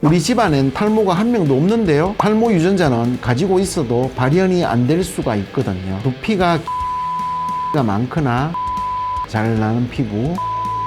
우리 집안엔 탈모가 한 명도 없는데요. 탈모 유전자는 가지고 있어도 발현이 안 될 수가 있거든요. 두피가 많거나 잘 나는 피부,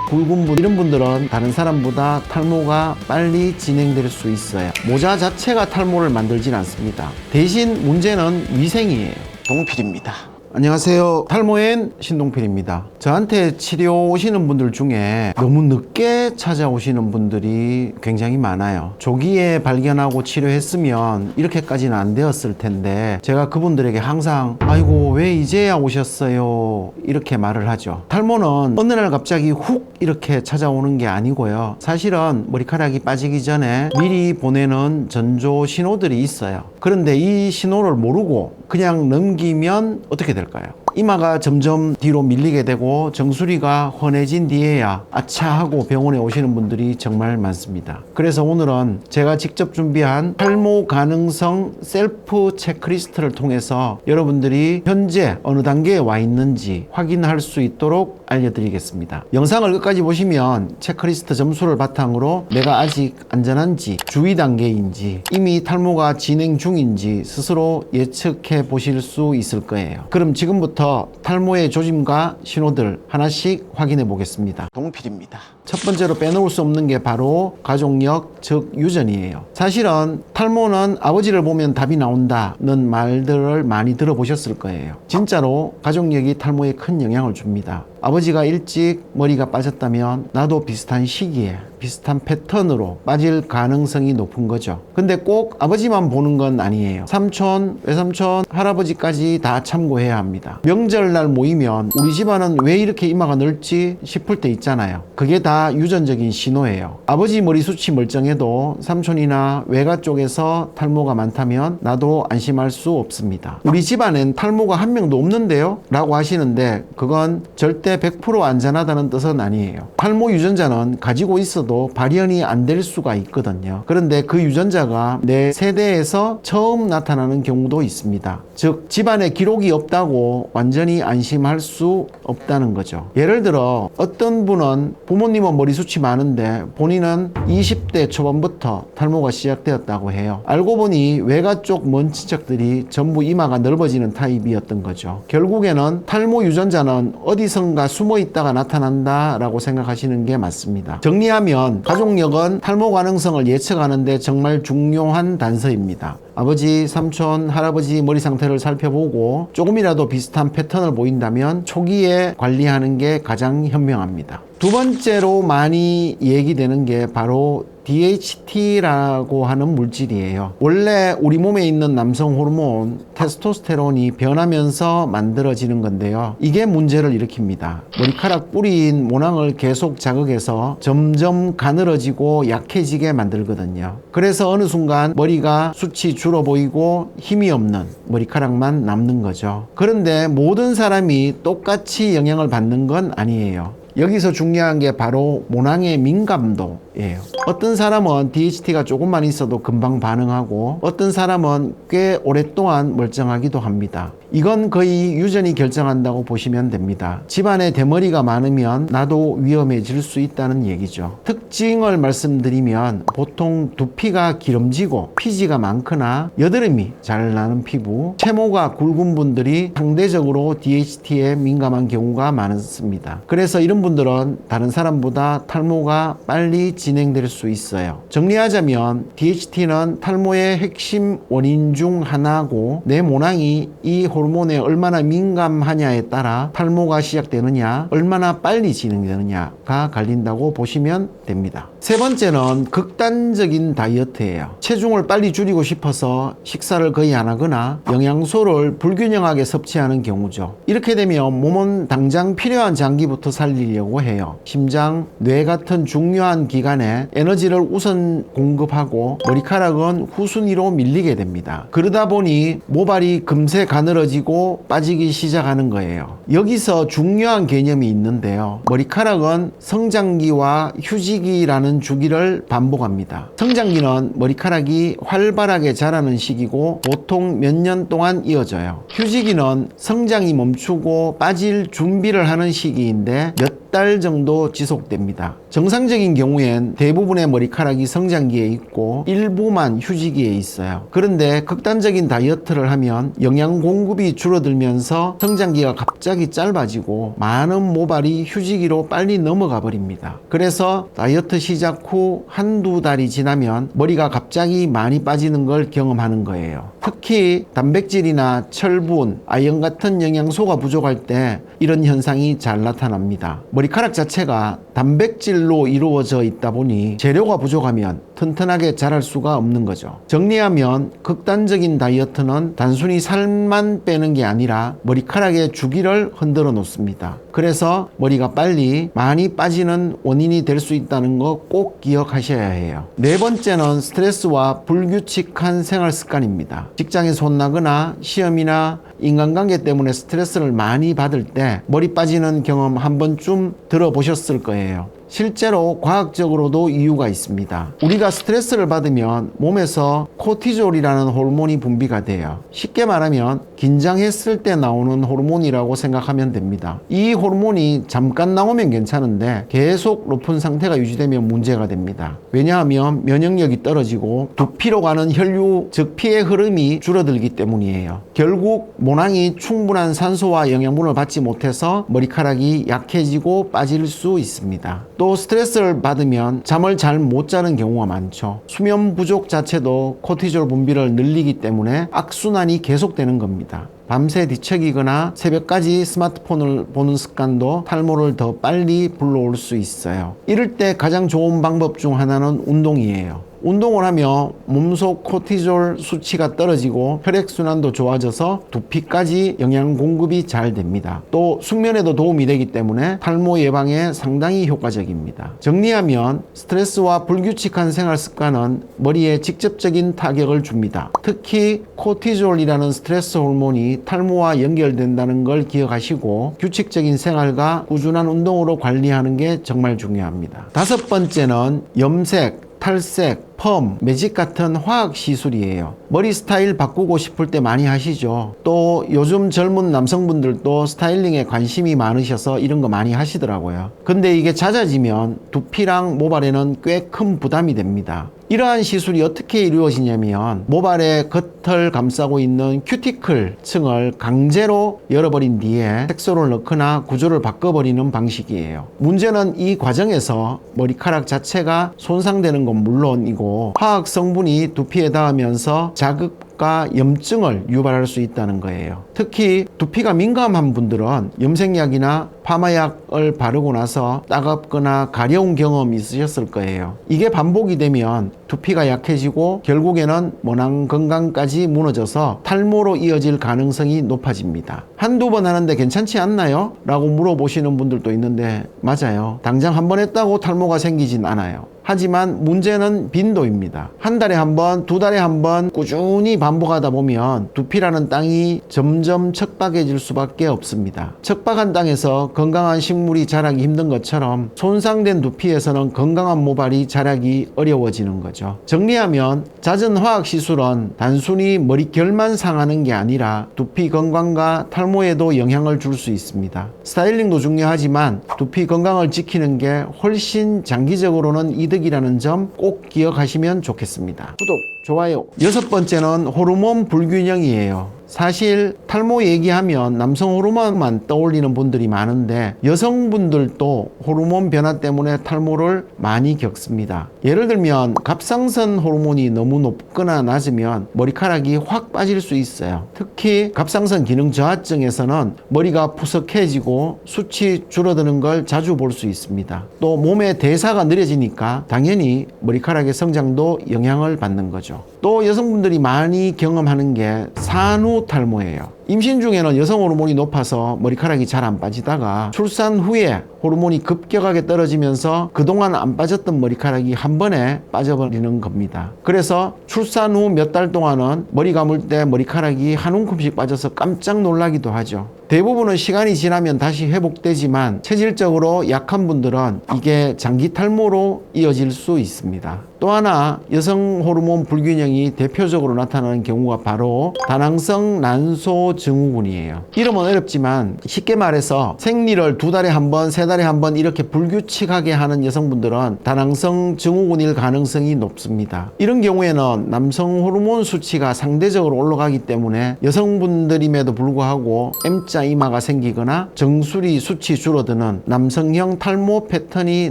굵은 분 이런 분들은 다른 사람보다 탈모가 빨리 진행될 수 있어요. 모자 자체가 탈모를 만들진 않습니다. 대신 문제는 위생이에요. 동필입니다. 안녕하세요. 탈모엔 신동필입니다. 저한테 치료 오시는 분들 중에 너무 늦게 찾아오시는 분들이 굉장히 많아요. 조기에 발견하고 치료했으면 이렇게까지는 안 되었을 텐데 제가 그분들에게 항상 아이고 왜 이제야 오셨어요 이렇게 말을 하죠. 탈모는 어느 날 갑자기 훅 이렇게 찾아오는 게 아니고요. 사실은 머리카락이 빠지기 전에 미리 보내는 전조 신호들이 있어요. 그런데 이 신호를 모르고 그냥 넘기면 어떻게 될까요? 이마가 점점 뒤로 밀리게 되고 정수리가 환해진 뒤에야 아차 하고 병원에 오시는 분들이 정말 많습니다. 그래서 오늘은 제가 직접 준비한 탈모 가능성 셀프 체크리스트를 통해서 여러분들이 현재 어느 단계에 와 있는지 확인할 수 있도록 알려드리겠습니다. 영상을 끝까지 보시면 체크리스트 점수를 바탕으로 내가 아직 안전한지, 주의 단계인지, 이미 탈모가 진행 중인지 스스로 예측해 보실 수 있을 거예요. 그럼 지금부터 탈모의 조짐과 신호들 하나씩 확인해 보겠습니다. 동필입니다. 첫 번째로 빼놓을 수 없는 게 바로 가족력, 즉 유전이에요. 사실은 탈모는 아버지를 보면 답이 나온다는 말들을 많이 들어보셨을 거예요. 진짜로 가족력이 탈모에 큰 영향을 줍니다. 아버지가 일찍 머리가 빠졌다면 나도 비슷한 시기에 비슷한 패턴으로 빠질 가능성이 높은 거죠. 근데 꼭 아버지만 보는 건 아니에요. 삼촌, 외삼촌, 할아버지까지 다 참고해야 합니다. 명절날 모이면 우리 집안은 왜 이렇게 이마가 넓지 싶을 때 있잖아요. 그게 다 유전적인 신호예요. 아버지 머리숱이 멀쩡해도 삼촌이나 외가 쪽에서 탈모가 많다면 나도 안심할 수 없습니다. 우리 집안엔 탈모가 한 명도 없는데요? 라고 하시는데 그건 절대 100% 안전하다는 뜻은 아니에요. 탈모 유전자는 가지고 있어도 발현이 안 될 수가 있거든요. 그런데 그 유전자가 내 세대에서 처음 나타나는 경우도 있습니다. 즉 집안에 기록이 없다고 완전히 안심할 수 없다는 거죠. 예를 들어 어떤 분은 부모님은 머리숱이 많은데 본인은 20대 초반부터 탈모가 시작되었다고 해요. 알고 보니 외가 쪽 먼 친척들이 전부 이마가 넓어지는 타입이었던 거죠. 결국에는 탈모 유전자는 어디선가 숨어 있다가 나타난다 라고 생각하시는 게 맞습니다. 정리하면 가족력은 탈모 가능성을 예측하는데 정말 중요한 단서입니다. 아버지, 삼촌, 할아버지 머리 상태를 살펴보고 조금이라도 비슷한 패턴을 보인다면 초기에 관리하는 게 가장 현명합니다. 두 번째로 많이 얘기되는 게 바로 DHT라고 하는 물질이에요. 원래 우리 몸에 있는 남성 호르몬 테스토스테론이 변하면서 만들어지는 건데요. 이게 문제를 일으킵니다. 머리카락 뿌리인 모낭을 계속 자극해서 점점 가늘어지고 약해지게 만들거든요. 그래서 어느 순간 머리가 숱이 줄어 보이고 힘이 없는 머리카락만 남는 거죠. 그런데 모든 사람이 똑같이 영향을 받는 건 아니에요. 여기서 중요한 게 바로 모낭의 민감도예요. 어떤 사람은 DHT가 조금만 있어도 금방 반응하고 어떤 사람은 꽤 오랫동안 멀쩡하기도 합니다. 이건 거의 유전이 결정한다고 보시면 됩니다. 집안에 대머리가 많으면 나도 위험해질 수 있다는 얘기죠. 특징을 말씀드리면 보통 두피가 기름지고 피지가 많거나 여드름이 잘 나는 피부, 채모가 굵은 분들이 상대적으로 DHT에 민감한 경우가 많습니다. 그래서 이런 분들은 다른 사람보다 탈모가 빨리 진행될 수 있어요. 정리하자면 DHT는 탈모의 핵심 원인 중 하나고 내 모낭이 이 호르몬에 얼마나 민감하냐에 따라 탈모가 시작되느냐, 얼마나 빨리 진행되느냐가 갈린다고 보시면 됩니다. 세 번째는 극단적인 다이어트예요. 체중을 빨리 줄이고 싶어서 식사를 거의 안 하거나 영양소를 불균형하게 섭취하는 경우죠. 이렇게 되면 몸은 당장 필요한 장기부터 살리려고 해요. 심장, 뇌 같은 중요한 기관에 에너지를 우선 공급하고 머리카락은 후순위로 밀리게 됩니다. 그러다 보니 모발이 금세 가늘어지고 빠지기 시작하는 거예요. 여기서 중요한 개념이 있는데요. 머리카락은 성장기와 휴지기라는 주기를 반복합니다. 성장기는 머리카락이 활발하게 자라는 시기고 보통 몇 년 동안 이어져요. 휴지기는 성장이 멈추고 빠질 준비를 하는 시기인데 몇 달 정도 지속됩니다. 정상적인 경우엔 대부분의 머리카락이 성장기에 있고 일부만 휴지기에 있어요. 그런데 극단적인 다이어트를 하면 영양 공급이 줄어들면서 성장기가 갑자기 짧아지고 많은 모발이 휴지기로 빨리 넘어가 버립니다. 그래서 다이어트 시작 후 한두 달이 지나면 머리가 갑자기 많이 빠지는 걸 경험하는 거예요. 특히 단백질이나 철분, 아연 같은 영양소가 부족할 때 이런 현상이 잘 나타납니다. 머리카락 자체가 단백질로 이루어져 있다 보니 재료가 부족하면 튼튼하게 자랄 수가 없는 거죠. 정리하면 극단적인 다이어트는 단순히 살만 빼는 게 아니라 머리카락의 주기를 흔들어 놓습니다. 그래서 머리가 빨리 많이 빠지는 원인이 될 수 있다는 거 꼭 기억하셔야 해요. 네 번째는 스트레스와 불규칙한 생활 습관입니다. 직장에서 혼나거나 시험이나 인간관계 때문에 스트레스를 많이 받을 때 머리 빠지는 경험 한 번쯤 들어보셨을 거예요. 실제로 과학적으로도 이유가 있습니다. 우리가 스트레스를 받으면 몸에서 코티졸이라는 호르몬이 분비가 돼요. 쉽게 말하면 긴장했을 때 나오는 호르몬이라고 생각하면 됩니다. 이 호르몬이 잠깐 나오면 괜찮은데 계속 높은 상태가 유지되면 문제가 됩니다. 왜냐하면 면역력이 떨어지고 두피로 가는 혈류, 즉 피의 흐름이 줄어들기 때문이에요. 결국 모낭이 충분한 산소와 영양분을 받지 못해서 머리카락이 약해지고 빠질 수 있습니다. 또 스트레스를 받으면 잠을 잘 못 자는 경우가 많죠. 수면 부족 자체도 코티졸 분비를 늘리기 때문에 악순환이 계속되는 겁니다. 밤새 뒤척이거나 새벽까지 스마트폰을 보는 습관도 탈모를 더 빨리 불러올 수 있어요. 이럴 때 가장 좋은 방법 중 하나는 운동이에요. 운동을 하며 몸속 코티졸 수치가 떨어지고 혈액순환도 좋아져서 두피까지 영양 공급이 잘 됩니다. 또 숙면에도 도움이 되기 때문에 탈모 예방에 상당히 효과적입니다. 정리하면 스트레스와 불규칙한 생활 습관은 머리에 직접적인 타격을 줍니다. 특히 코티졸이라는 스트레스 호르몬이 탈모와 연결된다는 걸 기억하시고 규칙적인 생활과 꾸준한 운동으로 관리하는 게 정말 중요합니다. 다섯 번째는 염색, 탈색, 펌, 매직 같은 화학 시술이에요. 머리 스타일 바꾸고 싶을 때 많이 하시죠. 또 요즘 젊은 남성분들도 스타일링에 관심이 많으셔서 이런 거 많이 하시더라고요. 근데 이게 잦아지면 두피랑 모발에는 꽤 큰 부담이 됩니다. 이러한 시술이 어떻게 이루어지냐면 모발의 겉을 감싸고 있는 큐티클 층을 강제로 열어버린 뒤에 색소를 넣거나 구조를 바꿔버리는 방식이에요. 문제는 이 과정에서 머리카락 자체가 손상되는 건 물론이고 화학 성분이 두피에 닿으면서 자극과 염증을 유발할 수 있다는 거예요. 특히 두피가 민감한 분들은 염색약이나 파마약을 바르고 나서 따갑거나 가려운 경험이 있으셨을 거예요. 이게 반복이 되면 두피가 약해지고 결국에는 모낭 건강까지 무너져서 탈모로 이어질 가능성이 높아집니다. 한두 번 하는데 괜찮지 않나요? 라고 물어보시는 분들도 있는데 맞아요. 당장 한 번 했다고 탈모가 생기진 않아요. 하지만 문제는 빈도입니다. 한 달에 한 번, 두 달에 한 번 꾸준히 반복하다 보면 두피라는 땅이 점점 척박해질 수밖에 없습니다. 척박한 땅에서 건강한 식물이 자라기 힘든 것처럼 손상된 두피에서는 건강한 모발이 자라기 어려워지는 거죠. 정리하면 잦은 화학시술은 단순히 머릿결만 상하는 게 아니라 두피 건강과 탈모에도 영향을 줄 수 있습니다. 스타일링도 중요하지만 두피 건강을 지키는 게 훨씬 장기적으로는 이득이라는 점 꼭 기억하시면 좋겠습니다. 구독, 좋아요. 여섯 번째는 호르몬 불균형이에요. 사실 탈모 얘기하면 남성 호르몬만 떠올리는 분들이 많은데 여성분들도 호르몬 변화 때문에 탈모를 많이 겪습니다. 예를 들면 갑상선 호르몬이 너무 높거나 낮으면 머리카락이 확 빠질 수 있어요. 특히 갑상선 기능 저하증에서는 머리가 푸석해지고 숱이 줄어드는 걸 자주 볼 수 있습니다. 또 몸의 대사가 느려지니까 당연히 머리카락의 성장도 영향을 받는 거죠. 또 여성분들이 많이 경험하는 게 산후 탈모예요. 임신 중에는 여성 호르몬이 높아서 머리카락이 잘 안 빠지다가 출산 후에 호르몬이 급격하게 떨어지면서 그동안 안 빠졌던 머리카락이 한 번에 빠져버리는 겁니다. 그래서 출산 후 몇 달 동안은 머리 감을 때 머리카락이 한 움큼씩 빠져서 깜짝 놀라기도 하죠. 대부분은 시간이 지나면 다시 회복되지만 체질적으로 약한 분들은 이게 장기 탈모로 이어질 수 있습니다. 또 하나 여성 호르몬 불균형이 대표적으로 나타나는 경우가 바로 다낭성 난소 증후군이에요. 이름은 어렵지만 쉽게 말해서 생리를 2달에 한 번, 3달에 한 번 이렇게 불규칙하게 하는 여성분들은 다낭성 증후군일 가능성이 높습니다. 이런 경우에는 남성 호르몬 수치가 상대적으로 올라가기 때문에 여성분들임에도 불구하고 M자 이마가 생기거나 정수리 수치 줄어드는 남성형 탈모 패턴이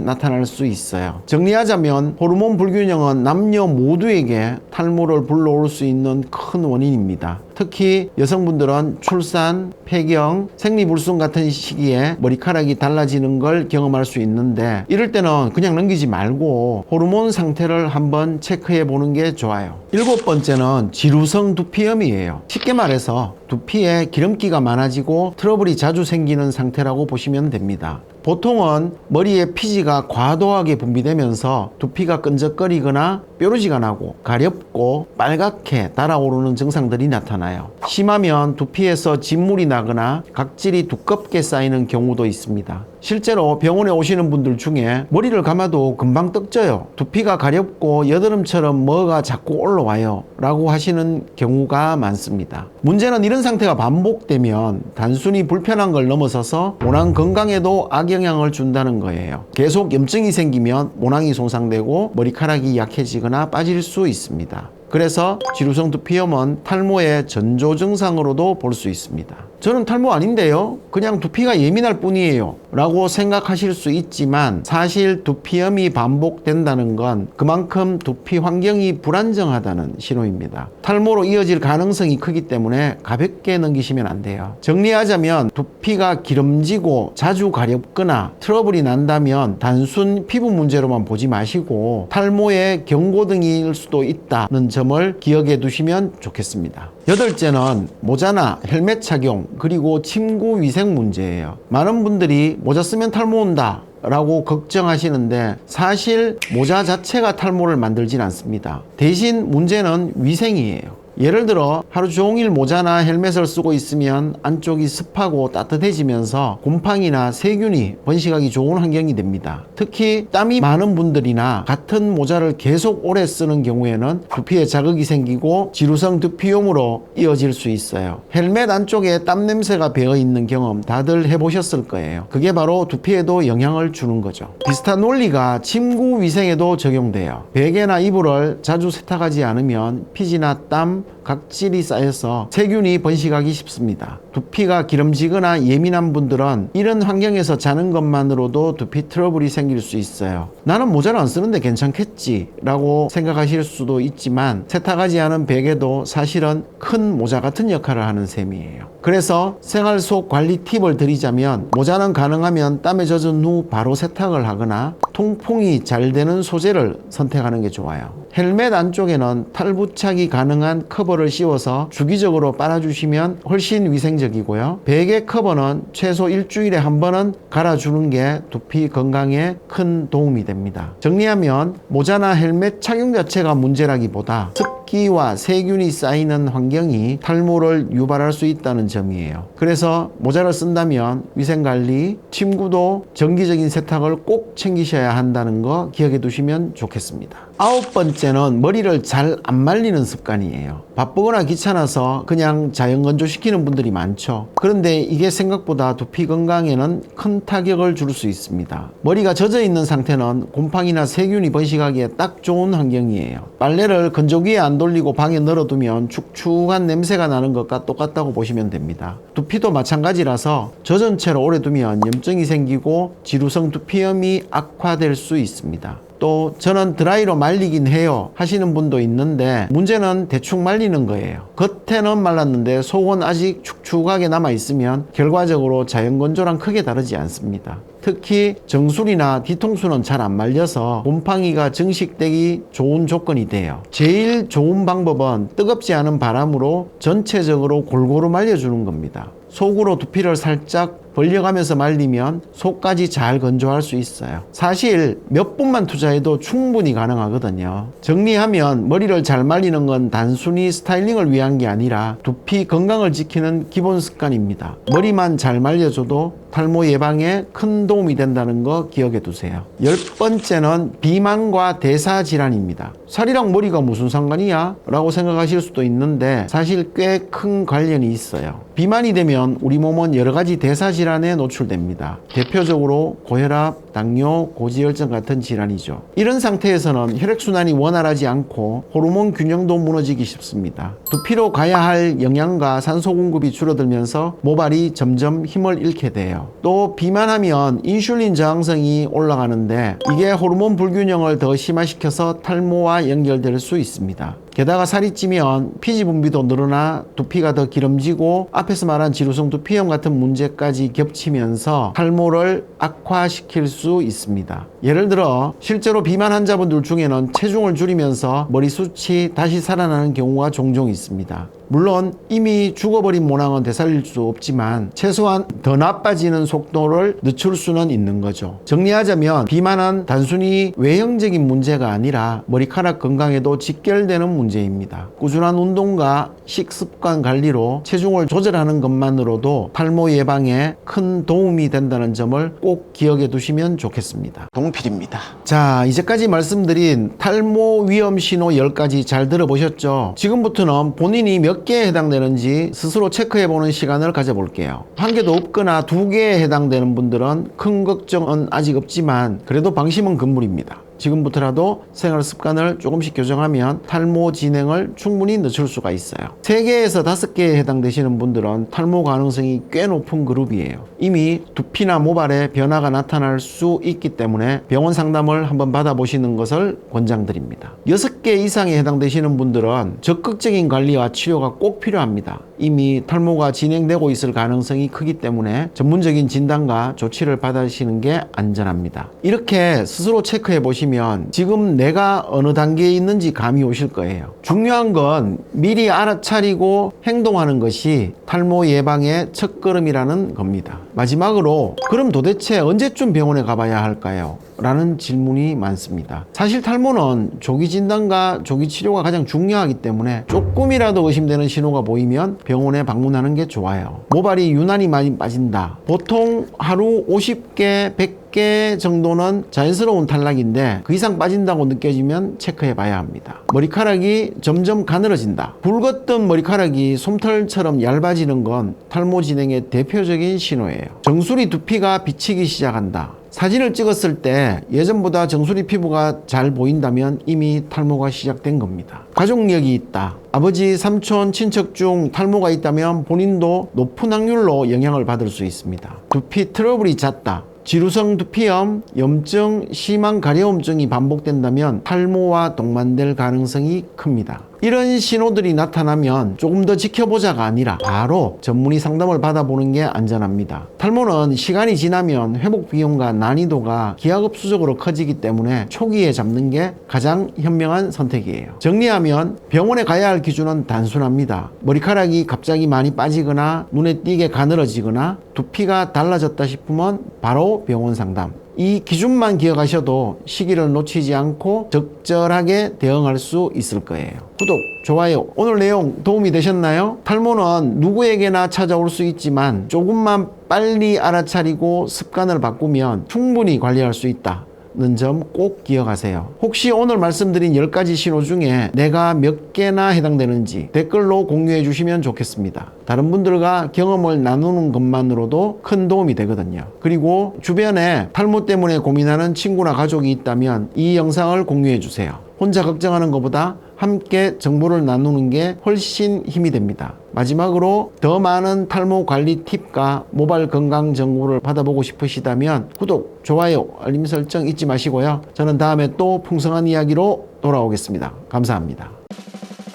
나타날 수 있어요. 정리하자면 호르몬 불균형은 남녀 모두에게 탈모를 불러올 수 있는 큰 원인입니다. 특히 여성분들은 출산, 폐경, 생리불순 같은 시기에 머리카락이 달라지는 걸 경험할 수 있는데 이럴 때는 그냥 넘기지 말고 호르몬 상태를 한번 체크해 보는 게 좋아요. 7번째는 지루성 두피염이에요. 쉽게 말해서 두피에 기름기가 많아지고 트러블이 자주 생기는 상태라고 보시면 됩니다. 보통은 머리에 피지가 과도하게 분비되면서 두피가 끈적거리거나 뾰루지가 나고 가렵고 빨갛게 달아오르는 증상들이 나타나요. 심하면 두피에서 진물이 나거나 각질이 두껍게 쌓이는 경우도 있습니다. 실제로 병원에 오시는 분들 중에 머리를 감아도 금방 떡져요. 두피가 가렵고 여드름처럼 뭐가 자꾸 올라와요 라고 하시는 경우가 많습니다. 문제는 이런 상태가 반복되면 단순히 불편한 걸 넘어서서 모낭 건강에도 악영향을 준다는 거예요. 계속 염증이 생기면 모낭이 손상되고 머리카락이 약해지거나 빠질 수 있습니다. 그래서 지루성 두피염은 탈모의 전조 증상으로도 볼 수 있습니다. 저는 탈모 아닌데요? 그냥 두피가 예민할 뿐이에요 라고 생각하실 수 있지만 사실 두피염이 반복된다는 건 그만큼 두피 환경이 불안정하다는 신호입니다. 탈모로 이어질 가능성이 크기 때문에 가볍게 넘기시면 안 돼요. 정리하자면 두피가 기름지고 자주 가렵거나 트러블이 난다면 단순 피부 문제로만 보지 마시고 탈모의 경고등일 수도 있다는 점을 기억해 두시면 좋겠습니다. 8째는 모자나 헬멧 착용 그리고 침구 위생 문제예요. 많은 분들이 모자 쓰면 탈모 온다 라고 걱정하시는데 사실 모자 자체가 탈모를 만들진 않습니다. 대신 문제는 위생이에요. 예를 들어 하루 종일 모자나 헬멧을 쓰고 있으면 안쪽이 습하고 따뜻해지면서 곰팡이나 세균이 번식하기 좋은 환경이 됩니다. 특히 땀이 많은 분들이나 같은 모자를 계속 오래 쓰는 경우에는 두피에 자극이 생기고 지루성 두피염으로 이어질 수 있어요. 헬멧 안쪽에 땀 냄새가 배어 있는 경험 다들 해보셨을 거예요. 그게 바로 두피에도 영향을 주는 거죠. 비슷한 논리가 침구 위생에도 적용돼요. 베개나 이불을 자주 세탁하지 않으면 피지나 땀, 각질이 쌓여서 세균이 번식하기 쉽습니다. 두피가 기름지거나 예민한 분들은 이런 환경에서 자는 것만으로도 두피 트러블이 생길 수 있어요. 나는 모자를 안 쓰는데 괜찮겠지 라고 생각하실 수도 있지만 세탁하지 않은 베개도 사실은 큰 모자 같은 역할을 하는 셈이에요. 그래서 생활 속 관리 팁을 드리자면 모자는 가능하면 땀에 젖은 후 바로 세탁을 하거나 통풍이 잘 되는 소재를 선택하는 게 좋아요. 헬멧 안쪽에는 탈부착이 가능한 커버를 씌워서 주기적으로 빨아주시면 훨씬 위생적이고요. 베개 커버는 최소 일주일에 한 번은 갈아주는 게 두피 건강에 큰 도움이 됩니다. 정리하면 모자나 헬멧 착용 자체가 문제라기보다 습기와 세균이 쌓이는 환경이 탈모를 유발할 수 있다는 점이에요. 그래서 모자를 쓴다면 위생관리, 침구도 정기적인 세탁을 꼭 챙기셔야 한다는 거 기억해 두시면 좋겠습니다. 9번째는 머리를 잘 안 말리는 습관이에요. 바쁘거나 귀찮아서 그냥 자연 건조시키는 분들이 많죠. 그런데 이게 생각보다 두피 건강에는 큰 타격을 줄 수 있습니다. 머리가 젖어 있는 상태는 곰팡이나 세균이 번식하기에 딱 좋은 환경이에요. 빨래를 건조기에 안 돌리고 방에 널어두면 축축한 냄새가 나는 것과 똑같다고 보시면 됩니다. 두피도 마찬가지라서 젖은 채로 오래 두면 염증이 생기고 지루성 두피염이 악화될 수 있습니다. 또 저는 드라이로 말리긴 해요 하시는 분도 있는데 문제는 대충 말리는 거예요. 겉에는 말랐는데 속은 아직 축축하게 남아있으면 결과적으로 자연건조랑 크게 다르지 않습니다. 특히 정수리나 뒤통수는 잘 안 말려서 곰팡이가 증식되기 좋은 조건이 돼요. 제일 좋은 방법은 뜨겁지 않은 바람으로 전체적으로 골고루 말려주는 겁니다. 속으로 두피를 살짝 벌려가면서 말리면 속까지 잘 건조할 수 있어요. 사실 몇 분만 투자해도 충분히 가능하거든요. 정리하면 머리를 잘 말리는 건 단순히 스타일링을 위한 게 아니라 두피 건강을 지키는 기본 습관입니다. 머리만 잘 말려줘도 탈모 예방에 큰 도움이 된다는 거 기억해 두세요. 10번째는 비만과 대사 질환입니다. 살이랑 머리가 무슨 상관이야? 라고 생각하실 수도 있는데 사실 꽤 큰 관련이 있어요. 비만이 되면 우리 몸은 여러 가지 대사질환에 노출됩니다. 대표적으로 고혈압, 당뇨, 고지혈증 같은 질환이죠. 이런 상태에서는 혈액순환이 원활하지 않고 호르몬 균형도 무너지기 쉽습니다. 두피로 가야 할 영양과 산소 공급이 줄어들면서 모발이 점점 힘을 잃게 돼요. 또 비만하면 인슐린 저항성이 올라가는데 이게 호르몬 불균형을 더 심화시켜서 탈모와 연결될 수 있습니다. 게다가 살이 찌면 피지 분비도 늘어나 두피가 더 기름지고 앞에서 말한 지루성 두피염 같은 문제까지 겹치면서 탈모를 악화시킬 수 있습니다. 예를 들어 실제로 비만 환자분들 중에는 체중을 줄이면서 머리숱이 다시 살아나는 경우가 종종 있습니다. 물론 이미 죽어버린 모낭은 되살릴 수 없지만 최소한 더 나빠지는 속도를 늦출 수는 있는 거죠. 정리하자면 비만은 단순히 외형적인 문제가 아니라 머리카락 건강에도 직결되는 문제입니다. 꾸준한 운동과 식습관 관리로 체중을 조절하는 것만으로도 탈모 예방에 큰 도움이 된다는 점을 꼭 기억해 두시면 좋겠습니다. 동필입니다. 자, 이제까지 말씀드린 탈모 위험 신호 10가지 잘 들어보셨죠? 지금부터는 본인이 몇 개에 해당되는지 스스로 체크해보는 시간을 가져볼게요. 한 개도 없거나 2개에 해당되는 분들은 큰 걱정은 아직 없지만 그래도 방심은 금물입니다. 지금부터라도 생활 습관을 조금씩 교정하면 탈모 진행을 충분히 늦출 수가 있어요. 3개에서 5개에 해당되시는 분들은 탈모 가능성이 꽤 높은 그룹이에요. 이미 두피나 모발에 변화가 나타날 수 있기 때문에 병원 상담을 한번 받아보시는 것을 권장드립니다. 6개 이상에 해당되시는 분들은 적극적인 관리와 치료가 꼭 필요합니다. 이미 탈모가 진행되고 있을 가능성이 크기 때문에 전문적인 진단과 조치를 받으시는 게 안전합니다. 이렇게 스스로 체크해 보시면 지금 내가 어느 단계에 있는지 감이 오실 거예요. 중요한 건 미리 알아차리고 행동하는 것이 탈모 예방의 첫걸음이라는 겁니다. 마지막으로 그럼 도대체 언제쯤 병원에 가봐야 할까요? 라는 질문이 많습니다. 사실 탈모는 조기 진단과 조기 치료가 가장 중요하기 때문에 조금이라도 의심되는 신호가 보이면 병원에 방문하는 게 좋아요. 모발이 유난히 많이 빠진다. 보통 하루 50개, 100개 정도는 자연스러운 탈락인데 그 이상 빠진다고 느껴지면 체크해 봐야 합니다. 머리카락이 점점 가늘어진다. 붉었던 머리카락이 솜털처럼 얇아지는 건 탈모 진행의 대표적인 신호예요. 정수리 두피가 비치기 시작한다. 사진을 찍었을 때 예전보다 정수리 피부가 잘 보인다면 이미 탈모가 시작된 겁니다. 가족력이 있다. 아버지, 삼촌, 친척 중 탈모가 있다면 본인도 높은 확률로 영향을 받을 수 있습니다. 두피 트러블이 잦다. 지루성 두피염, 염증, 심한 가려움증이 반복된다면 탈모와 동반될 가능성이 큽니다. 이런 신호들이 나타나면 조금 더 지켜보자가 아니라 바로 전문의 상담을 받아보는 게 안전합니다. 탈모는 시간이 지나면 회복 비용과 난이도가 기하급수적으로 커지기 때문에 초기에 잡는 게 가장 현명한 선택이에요. 정리하면 병원에 가야 할 기준은 단순합니다. 머리카락이 갑자기 많이 빠지거나 눈에 띄게 가늘어지거나 두피가 달라졌다 싶으면 바로 병원 상담. 이 기준만 기억하셔도 시기를 놓치지 않고 적절하게 대응할 수 있을 거예요. 구독, 좋아요. 오늘 내용 도움이 되셨나요? 탈모는 누구에게나 찾아올 수 있지만 조금만 빨리 알아차리고 습관을 바꾸면 충분히 관리할 수 있다. 는 점 꼭 기억하세요. 혹시 오늘 말씀드린 10가지 신호 중에 내가 몇 개나 해당되는지 댓글로 공유해 주시면 좋겠습니다. 다른 분들과 경험을 나누는 것만으로도 큰 도움이 되거든요. 그리고 주변에 탈모 때문에 고민하는 친구나 가족이 있다면 이 영상을 공유해 주세요. 혼자 걱정하는 것보다 함께 정보를 나누는 게 훨씬 힘이 됩니다. 마지막으로 더 많은 탈모 관리 팁과 모발 건강 정보를 받아보고 싶으시다면 구독, 좋아요, 알림 설정 잊지 마시고요. 저는 다음에 또 풍성한 이야기로 돌아오겠습니다. 감사합니다.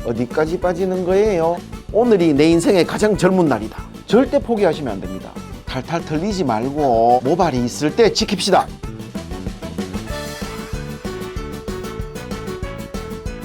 어디까지 빠지는 거예요? 오늘이 내 인생의 가장 젊은 날이다. 절대 포기하시면 안 됩니다. 탈탈 털리지 말고 모발이 있을 때 지킵시다.